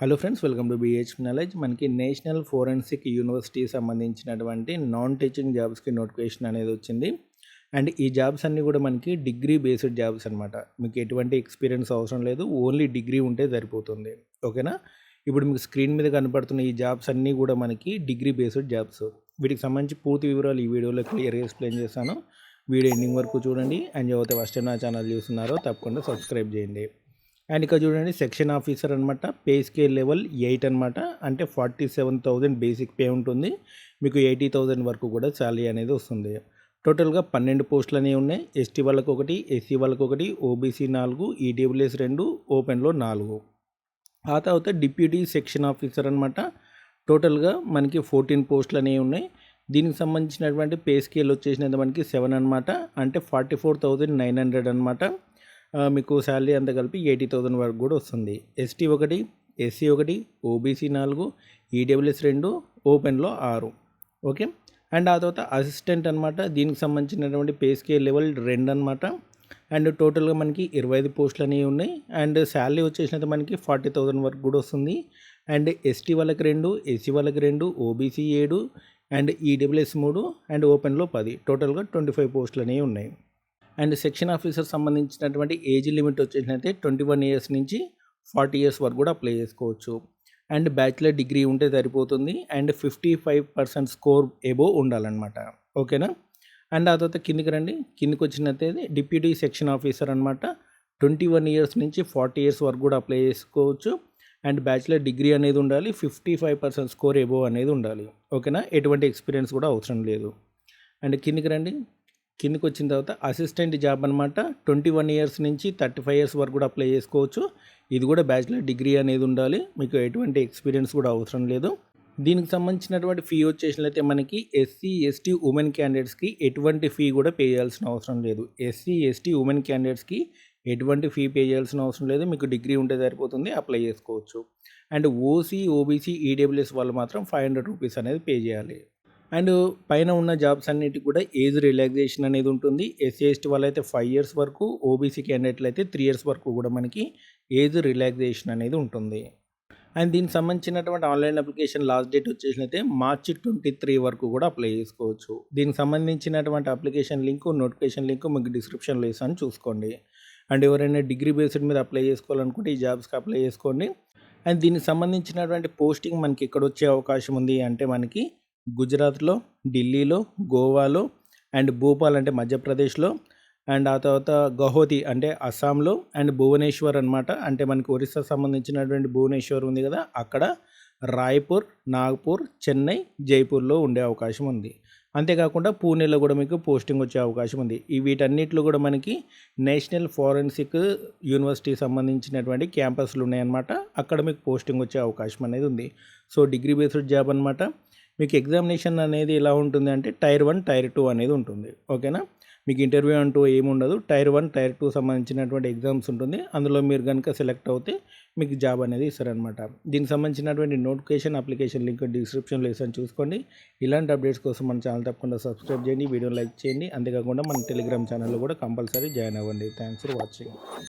Hello friends, welcome to BH knowledge. మనకి national forensic university సంబంధించినటువంటి non teaching జాబ్స్కి notification అనేది వచ్చింది. అండ్ ఈ జాబ్స్ అన్నీ కూడా మనకి డిగ్రీ బేస్డ్ జాబ్స్ అనమాట. మీకు ఎటువంటి ఎక్స్పీరియన్స్ అవసరం లేదు, ఓన్లీ డిగ్రీ ఉంటే సరిపోతుంది. ఓకేనా? ఇప్పుడు మీకు స్క్రీన్ మీద కనపడుతున్న ఈ జాబ్స్ అన్నీ కూడా మనకి డిగ్రీ బేస్డ్ జాబ్స్. వీటికి సంబంధించి పూర్తి వివరాలు ఈ వీడియోలో క్లియర్గా ఎక్స్ప్లెయిన్ చేస్తాను. వీడియో ఎండింగ్ వరకు చూడండి. అండ్ ఎవరైతే ఫస్ట్ టైం నా ఛానల్ చూస్తున్నారో తప్పకుండా సబ్స్క్రైబ్ చేయండి. అండ్ ఇక్కడ చూడండి, సెక్షన్ ఆఫీసర్ అనమాట. పే స్కేల్ లెవెల్ 8 అనమాట. అంటే 47,000 బేసిక్ పే ఉంటుంది. మీకు 80,000 వరకు కూడా శాలరీ అనేది వస్తుంది. టోటల్గా 12 పోస్టులు అనేవి ఉన్నాయి. ఎస్టీ వాళ్ళకు ఒకటి, ఎస్సీ వాళ్ళకు ఒకటి, ఓబీసీ 4, ఈడబ్ల్యూఎస్ 2, ఓపెన్లో 4. ఆ తర్వాత డిప్యూటీ సెక్షన్ ఆఫీసర్ అనమాట. టోటల్గా మనకి 14 పోస్టులు అనేవి ఉన్నాయి. దీనికి సంబంధించినటువంటి పే స్కేల్ వచ్చేసినది మనకి 7 అనమాట. అంటే 44,900 అనమాట. మీకు శాలరీ అంతా కలిపి 80,000 వరకు కూడా వస్తుంది. ఎస్టీ 1, ఎస్సీ 1, ఓబీసీ 4, ఈడబ్ల్యూఎస్ 2, ఓపెన్లో 6. ఓకే. అండ్ ఆ తర్వాత అసిస్టెంట్ అనమాట. దీనికి సంబంధించినటువంటి పే స్కేల్ లెవెల్ 2 అనమాట. అండ్ టోటల్గా మనకి 25 పోస్టులు అనేవి ఉన్నాయి. అండ్ శాలరీ వచ్చేసినది మనకి 40,000 వరకు కూడా వస్తుంది. అండ్ ఎస్టీ వాళ్ళకి 2, ఎస్సీ వాళ్ళకి 2, ఓబీసీ 7, అండ్ ఈడబ్ల్యూఎస్ 3, అండ్ ఓపెన్లో 10. టోటల్గా 25 పోస్టులు అనేవి ఉన్నాయి. అండ్ సెక్షన్ ఆఫీసర్ సంబంధించినటువంటి ఏజ్ లిమిట్ వచ్చేసినైతే 21 ఇయర్స్ నుంచి 40 ఇయర్స్ వరకు కూడా అప్లై చేసుకోవచ్చు. అండ్ బ్యాచిలర్ డిగ్రీ ఉంటే సరిపోతుంది. అండ్ 55% స్కోర్ ఎబో ఉండాలన్నమాట. ఓకేనా? అండ్ ఆ తర్వాత కిందికి రండి. కిందికి వచ్చినట్టయితే డిప్యూటీ సెక్షన్ ఆఫీసర్ అనమాట. 21 ఇయర్స్ నుంచి 40 ఇయర్స్ వరకు కూడా అప్లై చేసుకోవచ్చు. అండ్ బ్యాచిలర్ డిగ్రీ అనేది ఉండాలి. 55% స్కోర్ ఎబో అనేది ఉండాలి. ఓకేనా? ఎటువంటి ఎక్స్పీరియన్స్ కూడా అవసరం లేదు. అండ్ కిందికి రండి. కిందకి వచ్చిన తర్వాత అసిస్టెంట్ జాబ్ అనమాట. 21 ఇయర్స్ నుంచి 35 ఇయర్స్ వరకు కూడా అప్లై చేసుకోవచ్చు. ఇది కూడా బ్యాచిలర్ డిగ్రీ అనేది ఉండాలి. మీకు ఎటువంటి ఎక్స్పీరియన్స్ కూడా అవసరం లేదు. దీనికి సంబంధించినటువంటి ఫీ వచ్చేసినట్లయితే మనకి ఎస్సీ ఎస్టీ ఉమెన్ క్యాండిడేట్స్కి ఎటువంటి ఫీ కూడా పే చేయాల్సిన అవసరం లేదు. ఎస్సీ ఎస్టీ ఉమెన్ క్యాండిడేట్స్కి ఎటువంటి ఫీ పే చేయాల్సిన అవసరం లేదు. మీకు డిగ్రీ ఉంటే సరిపోతుంది, అప్లై చేసుకోవచ్చు. అండ్ ఓసీ ఓబీసీ ఈడబ్ల్యూఎస్ వాళ్ళు మాత్రం 500 రూపీస్ అనేది పే చేయాలి. అండ్ పైన ఉన్న జాబ్స్ అన్నిటికి కూడా ఏజ్ రిలాక్సేషన్ అనేది ఉంటుంది. ఎస్సీ ఎస్టీ వాళ్ళైతే 5 ఇయర్స్ వరకు, ఓబీసీ క్యాండిడేట్లు అయితే 3 ఇయర్స్ వరకు కూడా మనకి ఏజ్ రిలాక్సేషన్ అనేది ఉంటుంది. అండ్ దీనికి సంబంధించినటువంటి ఆన్లైన్ అప్లికేషన్ లాస్ట్ డేట్ వచ్చేసినైతే మార్చి 23 వరకు కూడా అప్లై చేసుకోవచ్చు. దీనికి సంబంధించినటువంటి అప్లికేషన్ లింక్, నోటిఫికేషన్ లింక్ మీకు డిస్క్రిప్షన్లో వేసాను, చూసుకోండి. అండ్ ఎవరైనా డిగ్రీ బేస్డ్ మీద అప్లై చేసుకోవాలనుకుంటే ఈ జాబ్స్కి అప్లై చేసుకోండి. అండ్ దీనికి సంబంధించినటువంటి పోస్టింగ్ మనకి ఎక్కడ వచ్చే అవకాశం ఉంది అంటే మనకి గుజరాత్లో, ఢిల్లీలో, గోవాలో, అండ్ భోపాల్ అంటే మధ్యప్రదేశ్లో, అండ్ ఆ తర్వాత గౌహతి అంటే అస్సాంలో, అండ్ భువనేశ్వర్ అనమాట. అంటే మనకి ఒరిస్సా సంబంధించినటువంటి భువనేశ్వర్ ఉంది కదా, అక్కడ రాయ్పూర్, నాగ్పూర్, చెన్నై, జైపూర్లో ఉండే అవకాశం ఉంది. అంతేకాకుండా పూణేలో కూడా మీకు పోస్టింగ్ వచ్చే అవకాశం ఉంది. ఈ వీటన్నిటిలో కూడా మనకి నేషనల్ ఫోరెన్సిక్ యూనివర్సిటీ సంబంధించినటువంటి క్యాంపస్లు ఉన్నాయన్నమాట. అక్కడ మీకు పోస్టింగ్ వచ్చే అవకాశం అనేది ఉంది. సో డిగ్రీ బేస్డ్ జాబ్ అనమాట. మీకు ఎగ్జామినేషన్ అనేది ఎలా ఉంటుంది అంటే టైర్ 1, టైర్ 2 అనేది ఉంటుంది. ఓకేనా? మీకు ఇంటర్వ్యూ అంటూ ఏముండదు. టైర్ 1, టైర్ 2 సంబంధించినటువంటి ఎగ్జామ్స్ ఉంటుంది. అందులో మీరు కనుక సెలెక్ట్ అవుతే మీకు జాబ్ అనేది ఇస్తారనమాట. దీనికి సంబంధించినటువంటి నోటిఫికేషన్, అప్లికేషన్ లింక్ డిస్క్రిప్షన్లో వేసాను, చూసుకోండి. ఇలాంటి అప్డేట్స్ కోసం మన ఛానల్ తప్పకుండా సబ్స్క్రైబ్ చేయండి, వీడియో లైక్ చేయండి. అంతేకాకుండా మన టెలిగ్రామ్ ఛానల్లో కూడా కంపల్సరీ జాయిన్ అవ్వండి. Thanks for watching.